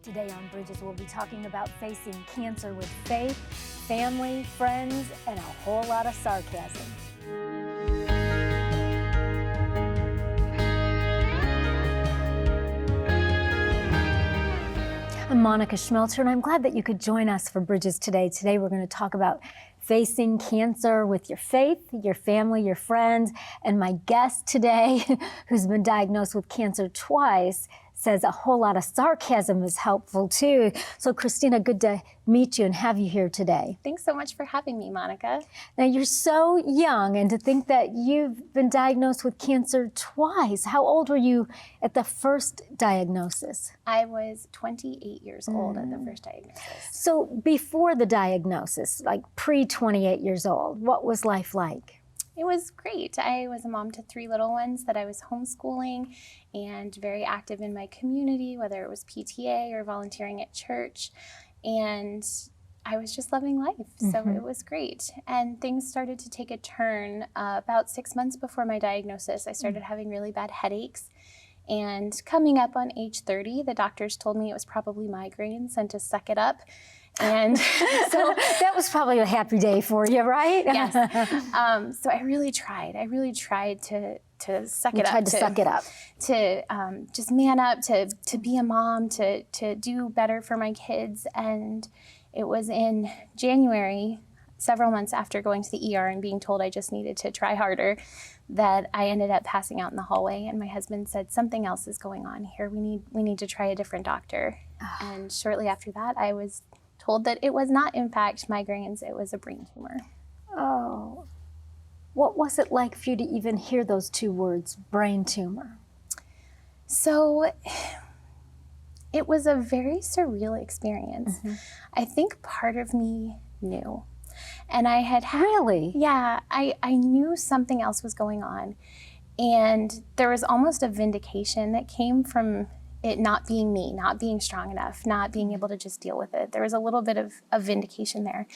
Today on Bridges, we'll be talking about facing cancer with faith, family, friends, and a whole lot of sarcasm. I'm Monica Schmelter, and I'm glad that you could join us for Bridges today. Today we're going to talk about facing cancer with your faith, your family, your friends, and my guest today, who's been diagnosed with cancer twice, says a whole lot of sarcasm is helpful too. So Kristina, good to meet you and have you here today. Thanks so much for having me, Monica. Now you're so young, and to think that you've been diagnosed with cancer twice. How old were you at the first diagnosis? I was 28 years old at the first diagnosis. So before the diagnosis, like pre-28 years old, what was life like? It was great. I was a mom to 3 little ones that I was homeschooling and very active in my community, whether it was PTA or volunteering at church. And I was just loving life. So it was great. And things started to take a turn about 6 months before my diagnosis. I started having really bad headaches. And coming up on age 30, the doctors told me it was probably migraines and to suck it up. And so that was probably a happy day for you, right? Yes. So I really tried. I really tried to suck it up. Tried to suck it up. To just man up, to be a mom, to do better for my kids. And it was in January, several months after going to the ER and being told I just needed to try harder, that I ended up passing out in the hallway. And my husband said, something else is going on here. We need to try a different doctor. And shortly after that, I was told that it was not, in fact, migraines, it was a brain tumor. Oh. What was it like for you to even hear those 2 words, brain tumor? So it was a very surreal experience. I think part of me knew. And I had Really? Yeah, I knew something else was going on. And there was almost a vindication that came from it not being me, not being strong enough, not being able to just deal with it. There was a little bit of vindication there.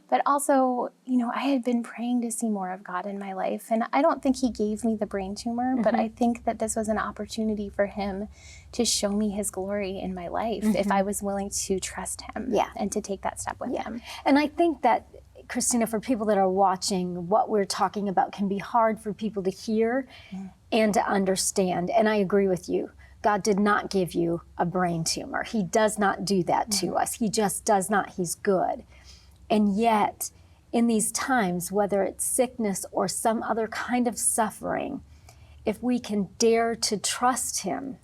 But also, I had been praying to see more of God in my life. And I don't think he gave me the brain tumor, but I think that this was an opportunity for him to show me his glory in my life if I was willing to trust him and to take that step with him. And I think that, Kristina, for people that are watching, what we're talking about can be hard for people to hear and to understand. And I agree with you. God did not give you a brain tumor. He does not do that to us. He just does not. He's good. And yet, in these times, whether it's sickness or some other kind of suffering, if we can dare to trust him,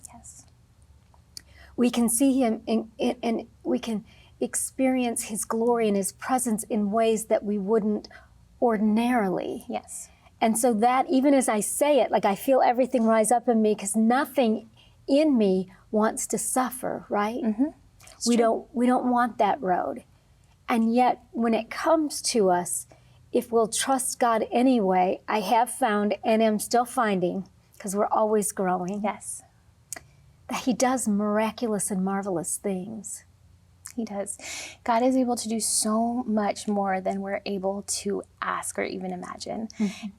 we can see him and we can experience his glory and his presence in ways that we wouldn't ordinarily. Yes. And so that, even as I say it, like I feel everything rise up in me, because nothing in me wants to suffer, right? We don't want that road. And yet, when it comes to us, if we'll trust God anyway, I have found, and am still finding, because we're always growing, that he does miraculous and marvelous things. He does. God is able to do so much more than we're able to ask or even imagine.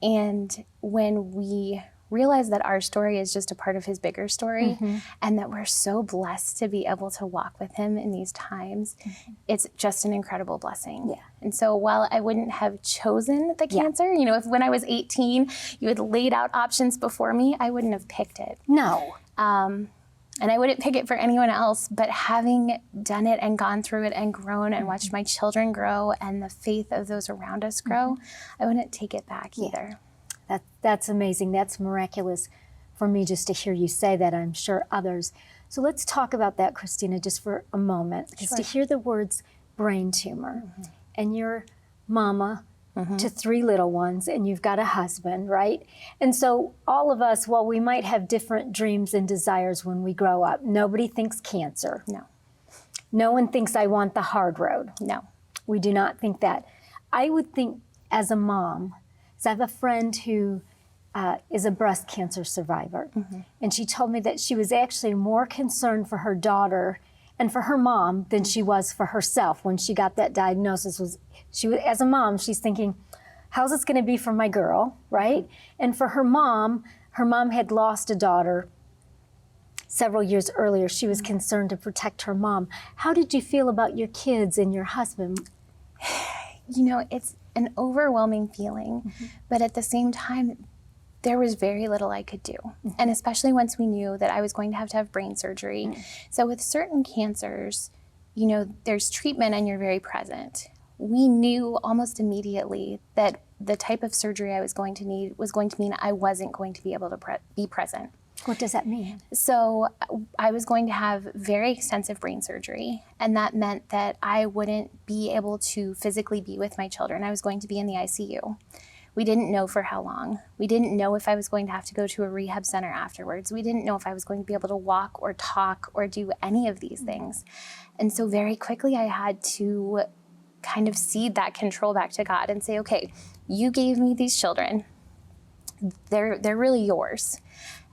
And when we realize that our story is just a part of his bigger story and that we're so blessed to be able to walk with him in these times, it's just an incredible blessing. And so while I wouldn't have chosen the cancer, if when I was 18, you had laid out options before me, I wouldn't have picked it. No. And I wouldn't pick it for anyone else, but having done it and gone through it and grown and watched my children grow and the faith of those around us grow, I wouldn't take it back either. That's amazing. That's miraculous for me just to hear you say that. I'm sure others. So let's talk about that, Kristina, just for a moment. Because to hear the words brain tumor, and you're mama to 3 little ones, and you've got a husband, right? And so all of us, while we might have different dreams and desires when we grow up, nobody thinks cancer. No. No one thinks I want the hard road. No. We do not think that. I would think as a mom, so I have a friend who is a breast cancer survivor. And she told me that she was actually more concerned for her daughter and for her mom than she was for herself when she got that diagnosis. As a mom, she's thinking, how's this going to be for my girl, right? And for her mom had lost a daughter several years earlier, she was concerned to protect her mom. How did you feel about your kids and your husband? You know, it's an overwhelming feeling, but at the same time, there was very little I could do. And especially once we knew that I was going to have brain surgery. So with certain cancers, you know, there's treatment and you're very present. We knew almost immediately that the type of surgery I was going to need was going to mean I wasn't going to be able to be present. What does that mean? So I was going to have very extensive brain surgery, and that meant that I wouldn't be able to physically be with my children. I was going to be in the ICU. We didn't know for how long. We didn't know if I was going to have to go to a rehab center afterwards. We didn't know if I was going to be able to walk or talk or do any of these things. And so very quickly I had to kind of cede that control back to God and say, okay, you gave me these children. They're really yours.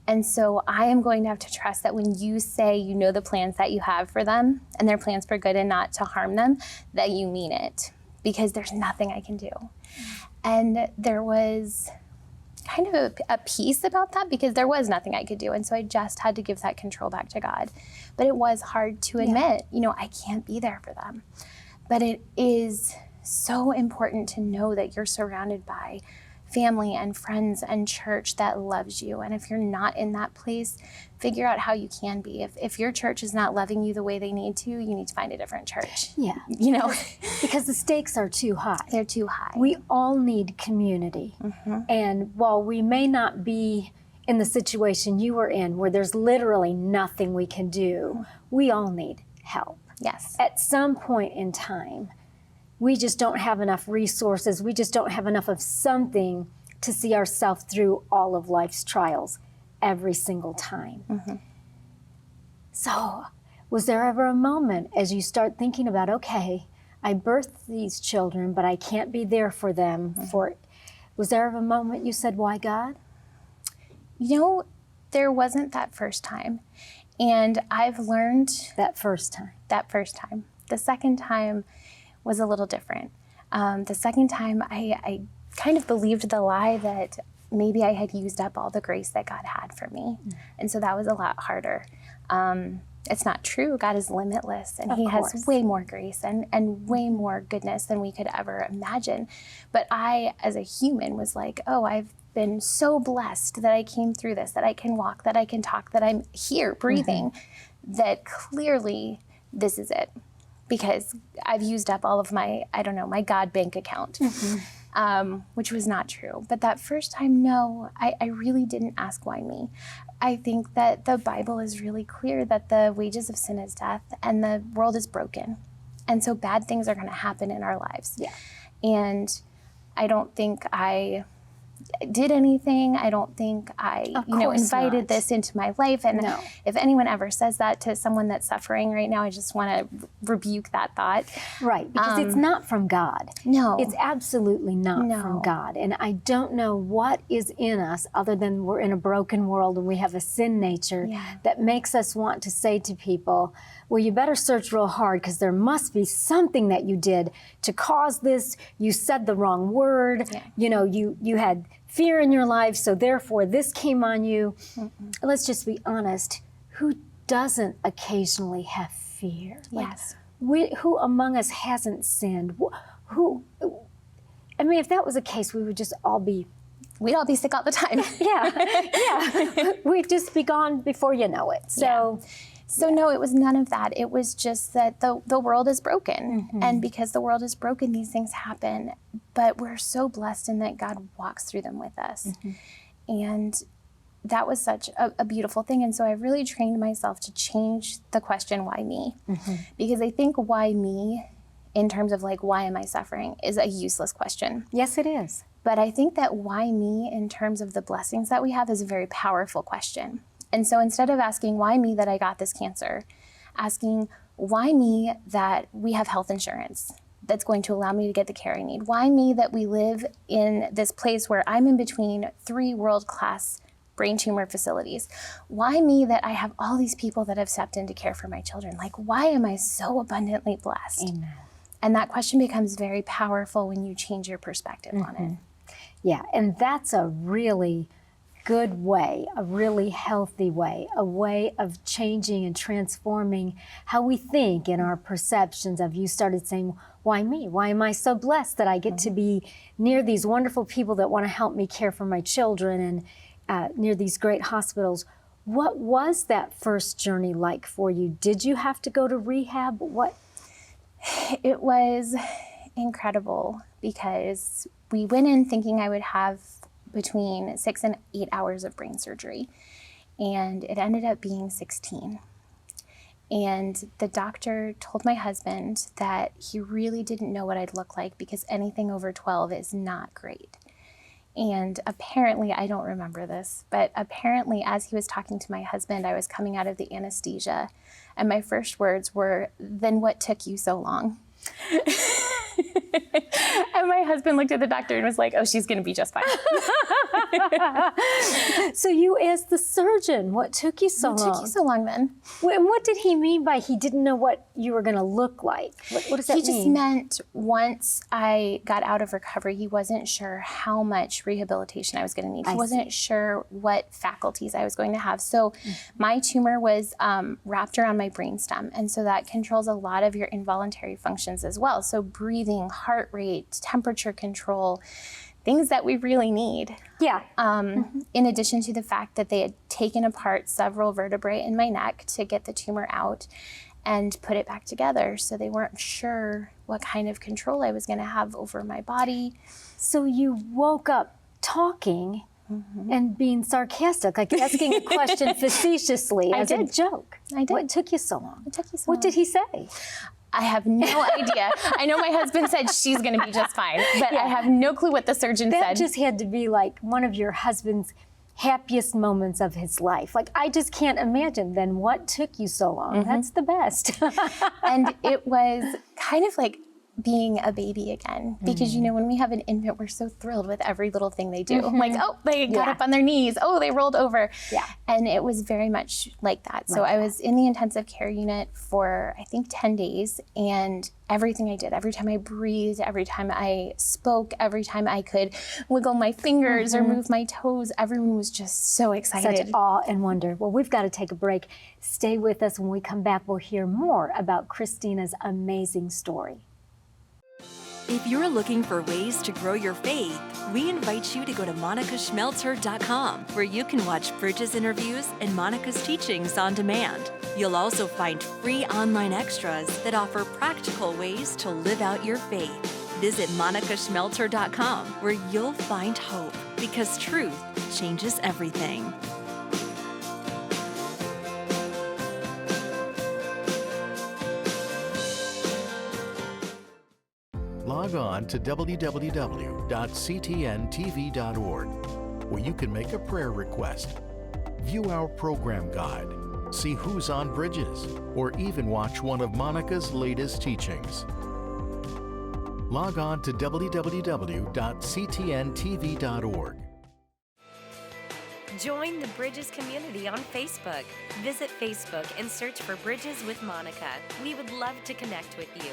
And so I am going to have to trust that when you say you know the plans that you have for them and they're plans for good and not to harm them, that you mean it, because there's nothing I can do. And there was kind of a peace about that because there was nothing I could do. And so I just had to give that control back to God. But it was hard to admit, you know, I can't be there for them. But it is so important to know that you're surrounded by family and friends and church that loves you. And if you're not in that place, figure out how you can be. If your church is not loving you the way they need to, you need to find a different church. Yeah. You know, Because the stakes are too high. they're too high. We all need community. And while we may not be in the situation you were in, where there's literally nothing we can do, we all need help. Yes. At some point in time, we just don't have enough resources. We just don't have enough of something to see ourselves through all of life's trials every single time. So, was there ever a moment as you start thinking about, okay, I birthed these children, but I can't be there for them. Was there ever a moment you said, why God? You know, there wasn't that first time. And I've learned That first time. that first time. The second time was a little different. The second time I kind of believed the lie that maybe I had used up all the grace that God had for me. And so that was a lot harder. It's not true. God is limitless and He has way more grace and way more goodness than we could ever imagine. But I, as a human, was like, oh, I've been so blessed that I came through this, that I can walk, that I can talk, that I'm here breathing, that clearly this is it. Because I've used up all of my, my God bank account, which was not true. But that first time, no, I really didn't ask why me. I think that the Bible is really clear that the wages of sin is death and the world is broken. And so bad things are going to happen in our lives. Yeah. And I don't think I did anything. I don't think I, invited this into my life. And if anyone ever says that to someone that's suffering right now, I just want to rebuke that thought. Right, because it's not from God. No. It's absolutely not from God. And I don't know what is in us other than we're in a broken world and we have a sin nature that makes us want to say to people, well, you better search real hard because there must be something that you did to cause this. You said the wrong word. You know, you had fear in your life, so therefore this came on you. Let's just be honest. Who doesn't occasionally have fear? Yes. Who among us hasn't sinned? I mean, if that was the case, we would just all be... We'd all be sick all the time. We'd just be gone before you know it. So no, it was none of that. It was just that the world is broken. And because the world is broken, these things happen. But we're so blessed in that God walks through them with us. And that was such a beautiful thing. And so I really trained myself to change the question, why me? Because I think why me, in terms of like, why am I suffering, is a useless question. Yes, it is. But I think that why me, in terms of the blessings that we have, is a very powerful question. And so instead of asking why me that I got this cancer, asking why me that we have health insurance that's going to allow me to get the care I need, why me that we live in this place where I'm in between 3 world-class brain tumor facilities, why me that I have all these people that have stepped in to care for my children, like why am I so abundantly blessed? Amen. And that question becomes very powerful when you change your perspective on it. Yeah, and that's a really good way, a really healthy way, a way of changing and transforming how we think and our perceptions of. You started saying, why me? Why am I so blessed that I get to be near these wonderful people that want to help me care for my children and near these great hospitals? What was that first journey like for you? Did you have to go to rehab? What? It was incredible because we went in thinking I would have between 6 and 8 hours of brain surgery, and it ended up being 16. And the doctor told my husband that he really didn't know what I'd look like because anything over 12 is not great. And apparently, I don't remember this, but apparently as he was talking to my husband, I was coming out of the anesthesia, and my first words were, "Then what took you so long?" And my husband looked at the doctor and was like, "Oh, she's going to be just fine." So you asked the surgeon, what took you so long? What took you so long then? And what did he mean by he didn't know what you were going to look like? What does that mean? He just meant once I got out of recovery, he wasn't sure how much rehabilitation I was going to need. He wasn't sure what faculties I was going to have. So my tumor was wrapped around my brainstem, and so that controls a lot of your involuntary functions as well. So breathing, heart rate, temperature control, things that we really need. Yeah. In addition to the fact that they had taken apart several vertebrae in my neck to get the tumor out and put it back together. So they weren't sure what kind of control I was going to have over my body. So you woke up talking and being sarcastic, like asking a question facetiously as a joke. I did. What took you so long? What took you so long? What did he say? I have no idea. I know my husband said she's going to be just fine, but I have no clue what the surgeon said. That just had to be like one of your husband's happiest moments of his life. Like, I just can't imagine. Then what took you so long? That's the best. And it was kind of like being a baby again, because you know, when we have an infant, we're so thrilled with every little thing they do. Like, oh, they got up on their knees, oh, they rolled over. And it was very much like that. So I was in the intensive care unit for I think 10 days, and everything I did, every time I breathed, every time I spoke, every time I could wiggle my fingers or move my toes, everyone was just so excited. Such awe and wonder. Well, we've got to take a break. Stay with us. When we come back, we'll hear more about Kristina's amazing story. If you're looking for ways to grow your faith, we invite you to go to monicaschmelzer.com, where you can watch Bridges interviews and Monica's teachings on demand. You'll also find free online extras that offer practical ways to live out your faith. Visit monicaschmelzer.com, where you'll find hope, because truth changes everything. Log on to www.ctntv.org, where you can make a prayer request, view our program guide, see who's on Bridges, or even watch one of Monica's latest teachings. Log on to www.ctntv.org. Join the Bridges community on Facebook. Visit Facebook and search for Bridges with Monica. We would love to connect with you.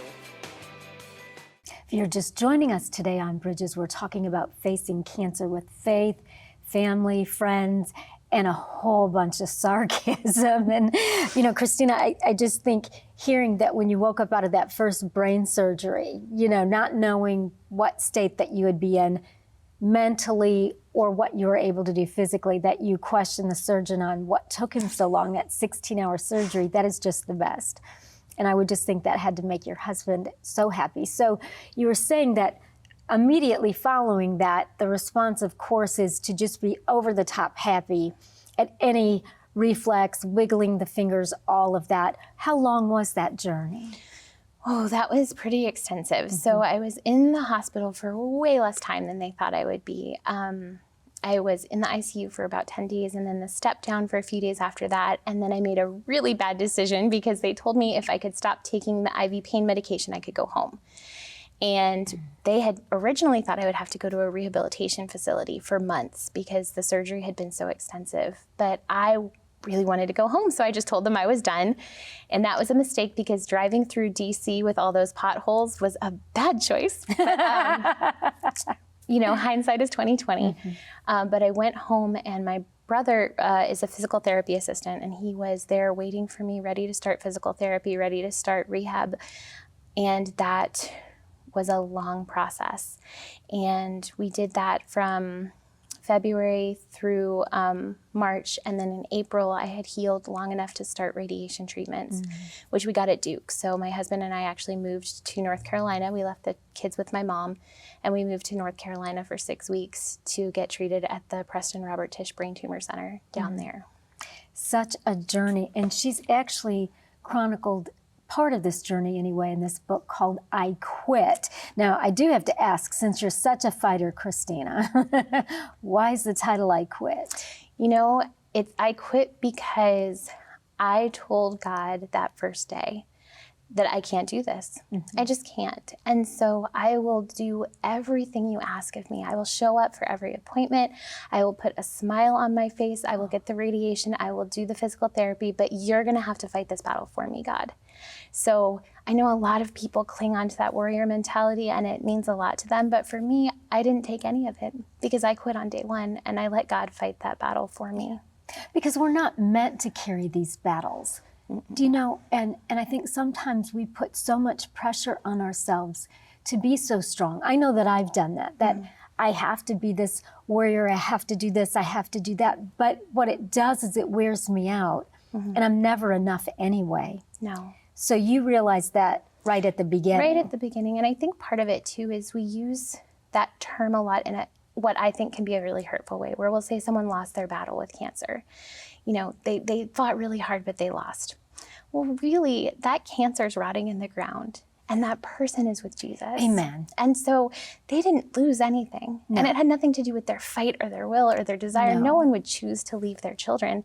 If you're just joining us today on Bridges, we're talking about facing cancer with faith, family, friends, and a whole bunch of sarcasm. And, you know, Kristina, I just think hearing that when you woke up out of that first brain surgery, you know, not knowing what state that you would be in mentally or what you were able to do physically, that you questioned the surgeon on what took him so long, that 16-hour surgery, that is just the best. And I would just think that had to make your husband so happy. So you were saying that immediately following that, the response, of course, is to just be over the top happy at any reflex, wiggling the fingers, all of that. How long was that journey? Oh, that was pretty extensive. So I was in the hospital for way less time than they thought I would be. I was in the ICU for about 10 days and then the step down for a few days after that. And then I made a really bad decision because they told me if I could stop taking the IV pain medication, I could go home. And they had originally thought I would have to go to a rehabilitation facility for months because the surgery had been so extensive. But I really wanted to go home, so I just told them I was done. And that was a mistake because driving through DC with all those potholes was a bad choice. But, hindsight is 2020. But I went home, and my brother is a physical therapy assistant, and he was there waiting for me, ready to start physical therapy, ready to start rehab. And that was a long process. And we did that from February through March, and then in April I had healed long enough to start radiation treatments, which we got at Duke. So my husband and I actually moved to North Carolina. We left the kids with my mom, and we moved to North Carolina for 6 weeks to get treated at the Preston Robert Tisch Brain Tumor Center down there. Such a journey, and she's actually chronicled part of this journey anyway in this book called I Quit. Now, I do have to ask, since you're such a fighter, Kristina, why is the title I Quit? I quit because I told God that first day that I can't do this. I just can't. And so I will do everything you ask of me. I will show up for every appointment. I will put a smile on my face. I will get the radiation. I will do the physical therapy, but you're going to have to fight this battle for me, God. So I know a lot of people cling on to that warrior mentality, and it means a lot to them. But for me, I didn't take any of it because I quit on day one, and I let God fight that battle for me. Because we're not meant to carry these battles. Do you know, and I think sometimes we put so much pressure on ourselves to be so strong. I know that I've done that I have to be this warrior, I have to do this, I have to do that. But what it does is it wears me out, and I'm never enough anyway. No. So you realize that right at the beginning. Right at the beginning. And I think part of it too is we use that term a lot in what I think can be a really hurtful way, where we'll say someone lost their battle with cancer. They fought really hard, but they lost. Well, really, that cancer is rotting in the ground, and that person is with Jesus. Amen. And so they didn't lose anything. No. And it had nothing to do with their fight or their will or their desire. No one would choose to leave their children.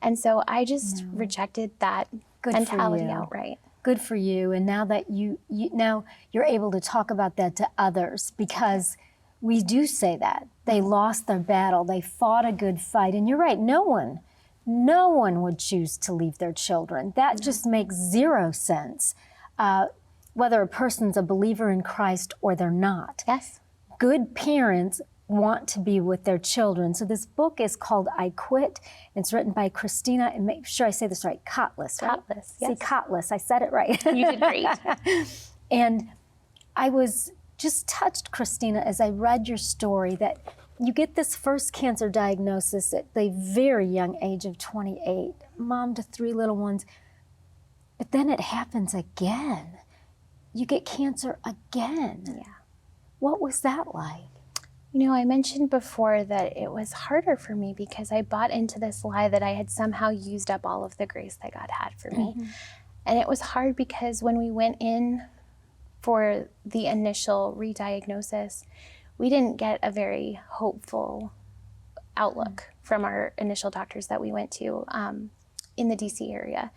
And so I just rejected that mentality outright. Good for you. And now that now you're able to talk about that to others, because we do say that. They lost their battle. They fought a good fight. And you're right, no one would choose to leave their children. That just makes zero sense, whether a person's a believer in Christ or they're not. Yes. Good parents want to be with their children. So this book is called I Quit. It's written by Kristina, and make sure I say this right, Kotlus, right? Kotlus, yes. See, Kotlus, I said it right. You did great. And I was just touched, Kristina, as I read your story, that you get this first cancer diagnosis at the very young age of 28, mom to 3 little ones, but then it happens again. You get cancer again. Yeah. What was that like? I mentioned before that it was harder for me because I bought into this lie that I had somehow used up all of the grace that God had for me. And it was hard because when we went in for the initial re-diagnosis, we didn't get a very hopeful outlook from our initial doctors that we went to in the DC area.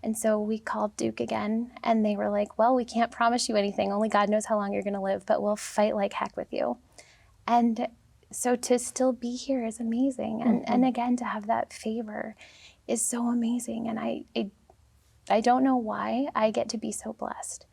And so we called Duke again, and they were like, well, we can't promise you anything. Only God knows how long you're going to live, but we'll fight like heck with you. And so to still be here is amazing. And again, to have that favor is so amazing. And I don't know why I get to be so blessed,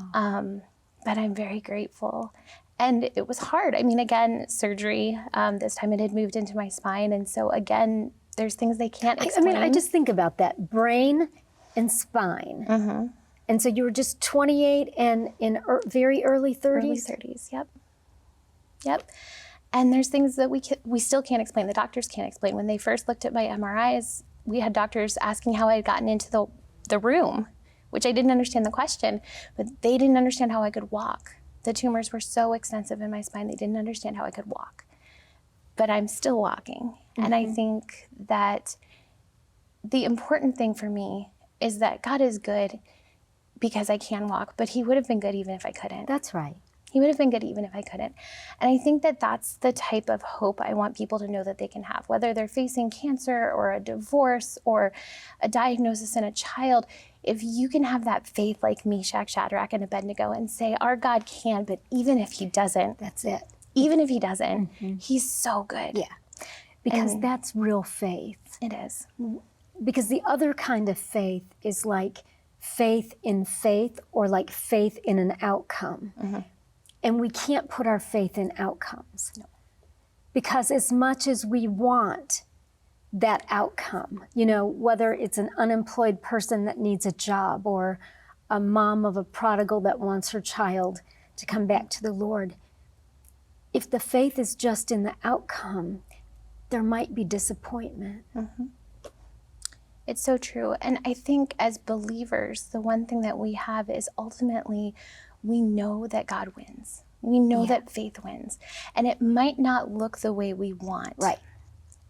but I'm very grateful. And it was hard. I mean, again, surgery, this time it had moved into my spine. And so again, there's things they can't explain. I just think about that, brain and spine. And so you were just 28 and in very early 30s? Early 30s, yep. And there's things that we still can't explain. The doctors can't explain. When they first looked at my MRIs, we had doctors asking how I had gotten into the room, which I didn't understand the question, but they didn't understand how I could walk. The tumors were so extensive in my spine, they didn't understand how I could walk. But I'm still walking. And I think that the important thing for me is that God is good because I can walk, but he would have been good even if I couldn't. That's right. He would have been good even if I couldn't. And I think that that's the type of hope I want people to know that they can have, whether they're facing cancer or a divorce or a diagnosis in a child. If you can have that faith like Meshach, Shadrach, and Abednego and say, our God can, but even if he doesn't, That's it. even if he doesn't, he's so good. Yeah. Because that's real faith. It is. Because the other kind of faith is like faith in faith or like faith in an outcome. And we can't put our faith in outcomes. No. Because as much as we want that outcome, you know, whether it's an unemployed person that needs a job or a mom of a prodigal that wants her child to come back to the Lord, if the faith is just in the outcome, there might be disappointment. Mm-hmm. It's so true. And I think as believers, the one thing that we have is ultimately we know that God wins. We know that faith wins. And it might not look the way we want. Right.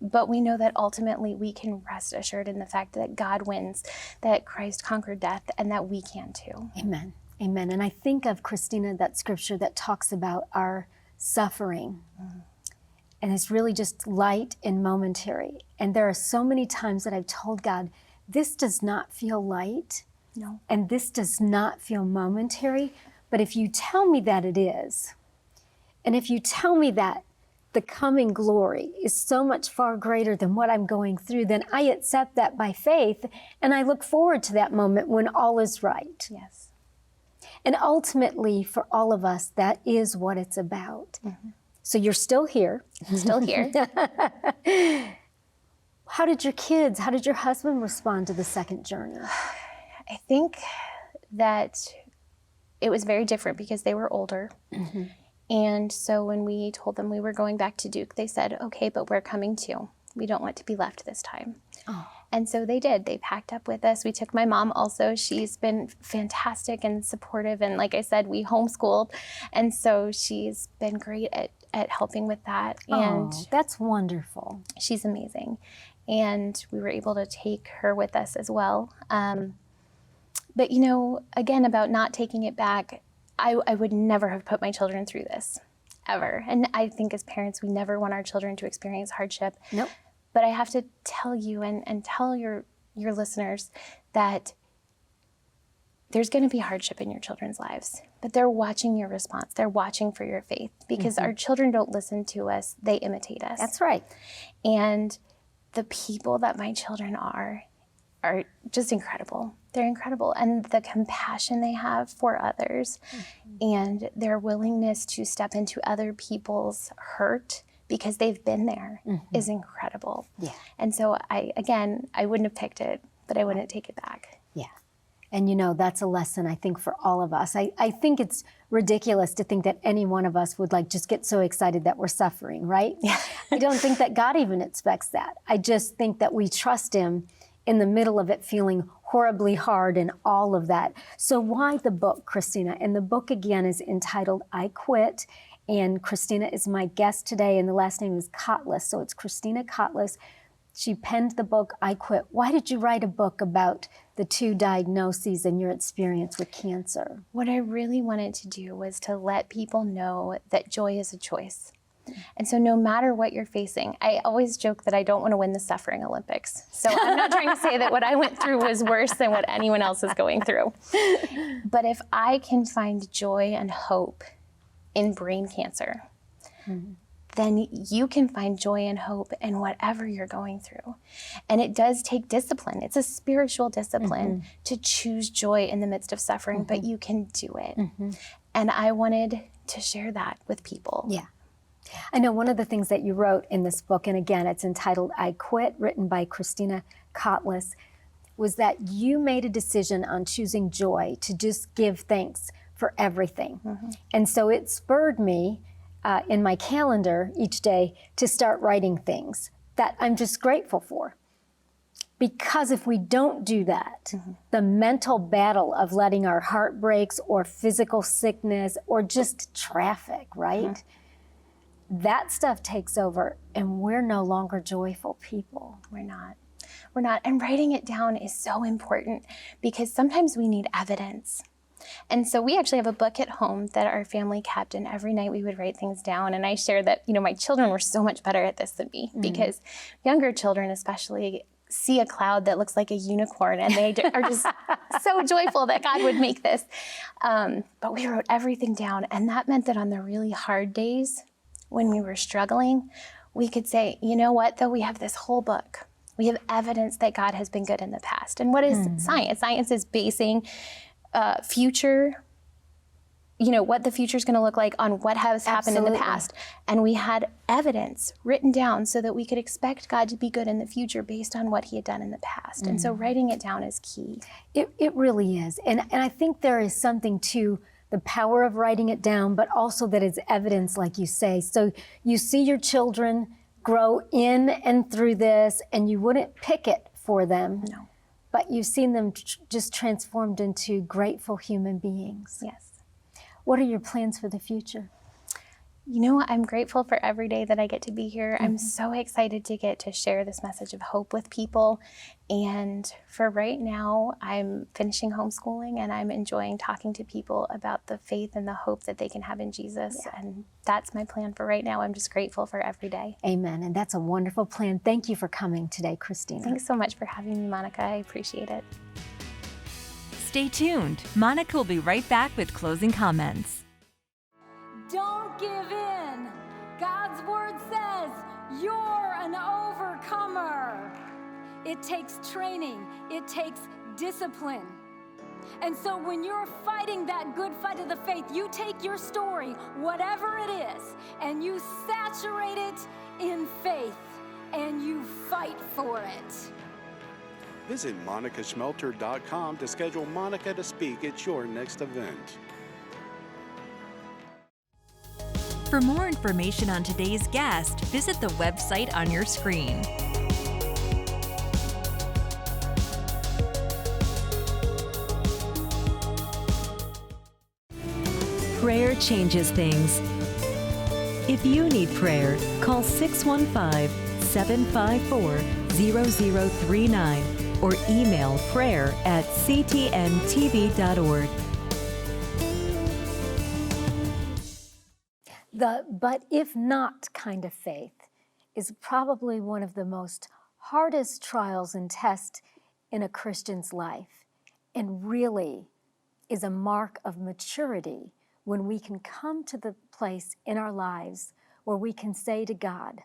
But we know that ultimately we can rest assured in the fact that God wins, that Christ conquered death, and that we can too. Amen. Amen. And I think of, Kristina, that scripture that talks about our suffering. And it's really just light and momentary. And there are so many times that I've told God, this does not feel light. No. And this does not feel momentary. But if you tell me that it is, and if you tell me that the coming glory is so much far greater than what I'm going through, then I accept that by faith, and I look forward to that moment when all is right. Yes. And ultimately, for all of us, that is what it's about. Mm-hmm. So you're still here. Still here. How did your husband respond to the second journey? I think that it was very different because they were older. Mm-hmm. And so when we told them we were going back to Duke, they said, okay, but we're coming too. We don't want to be left this time. Oh. And so they did. They packed up with us. We took my mom also. She's been fantastic and supportive. And like I said, we homeschooled. And so she's been great at helping with that. And that's wonderful. She's amazing. And we were able to take her with us as well. But, you know, again, about not taking it back, I would never have put my children through this, ever. And I think as parents, we never want our children to experience hardship. Nope. But I have to tell you and tell your listeners that there's going to be hardship in your children's lives, but they're watching your response. They're watching for your faith, because our children don't listen to us. They imitate us. That's right. And the people that my children are just incredible. They're incredible. And the compassion they have for others and their willingness to step into other people's hurt because they've been there is incredible. Yeah. And so I wouldn't have picked it, but I wouldn't take it back. Yeah. And you know, that's a lesson, I think, for all of us. I think it's ridiculous to think that any one of us would just get so excited that we're suffering, right? Yeah. I don't think that God even expects that. I just think that we trust him in the middle of it feeling horribly hard and all of that. So why the book, Kristina? And the book, again, is entitled I Quit. And Kristina is my guest today, and the last name is Kotlus. So it's Kristina Kotlus. She penned the book, I Quit. Why did you write a book about the two diagnoses and your experience with cancer? What I really wanted to do was to let people know that joy is a choice. And so no matter what you're facing, I always joke that I don't want to win the suffering Olympics. So I'm not trying to say that what I went through was worse than what anyone else is going through. But if I can find joy and hope in brain cancer, then you can find joy and hope in whatever you're going through. And it does take discipline. It's a spiritual discipline to choose joy in the midst of suffering, but you can do it. And I wanted to share that with people. Yeah. I know one of the things that you wrote in this book, and again, it's entitled I Quit, written by Kristina Kotlus, was that you made a decision on choosing joy, to just give thanks for everything. And so it spurred me in my calendar each day to start writing things that I'm just grateful for. Because if we don't do that, the mental battle of letting our heartbreaks or physical sickness or just traffic, right? That stuff takes over and we're no longer joyful people. We're not. And writing it down is so important because sometimes we need evidence. And so we actually have a book at home that our family kept, and every night we would write things down. And I shared that, my children were so much better at this than me because younger children especially see a cloud that looks like a unicorn and they are just so joyful that God would make this. But we wrote everything down, and that meant that on the really hard days when we were struggling, we could say, you know what, though, we have this whole book. We have evidence that God has been good in the past. And what is science? Science is basing future, what the future is going to look like on what has happened in the Absolutely. past. And we had evidence written down so that we could expect God to be good in the future based on what he had done in the past. And so writing it down is key. It really is. And I think there is something to the power of writing it down, but also that it's evidence, like you say. So you see your children grow in and through this, and you wouldn't pick it for them. No. But you've seen them just transformed into grateful human beings. Yes. What are your plans for the future? I'm grateful for every day that I get to be here. I'm so excited to get to share this message of hope with people. And for right now, I'm finishing homeschooling and I'm enjoying talking to people about the faith and the hope that they can have in Jesus. Yeah. And that's my plan for right now. I'm just grateful for every day. Amen. And that's a wonderful plan. Thank you for coming today, Kristina. Thanks so much for having me, Monica. I appreciate it. Stay tuned. Monica will be right back with closing comments. Don't give in. God's word says you're an overcomer. It takes training. It takes discipline. And so when you're fighting that good fight of the faith, you take your story, whatever it is, and you saturate it in faith, and you fight for it. Visit monicaschmelter.com to schedule Monica to speak at your next event. For more information on today's guest, visit the website on your screen. Prayer changes things. If you need prayer, call 615-754-0039 or email prayer@ctntv.org. The but if not kind of faith is probably one of the most hardest trials and tests in a Christian's life, and really is a mark of maturity when we can come to the place in our lives where we can say to God,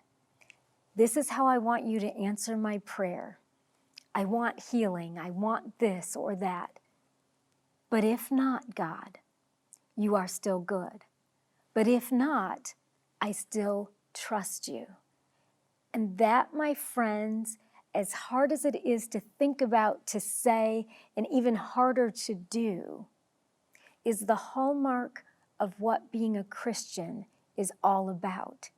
this is how I want you to answer my prayer. I want healing. I want this or that. But if not, God, you are still good. But if not, I still trust you. And that, my friends, as hard as it is to think about, to say, and even harder to do, is the hallmark of what being a Christian is all about.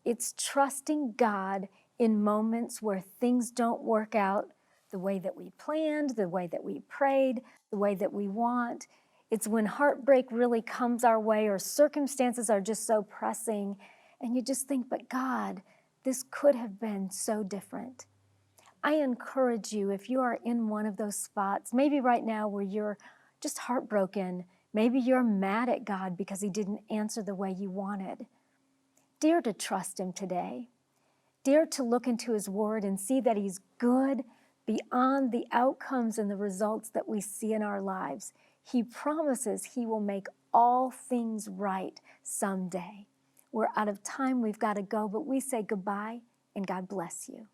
It's trusting God in moments where things don't work out the way that we planned, the way that we prayed, the way that we want. It's when heartbreak really comes our way or circumstances are just so pressing and you just think, but God, this could have been so different. I encourage you, if you are in one of those spots, maybe right now where you're just heartbroken, maybe you're mad at God because he didn't answer the way you wanted. Dare to trust him today. Dare to look into his word and see that he's good beyond the outcomes and the results that we see in our lives. He promises he will make all things right someday. We're out of time, we've got to go, but we say goodbye and God bless you.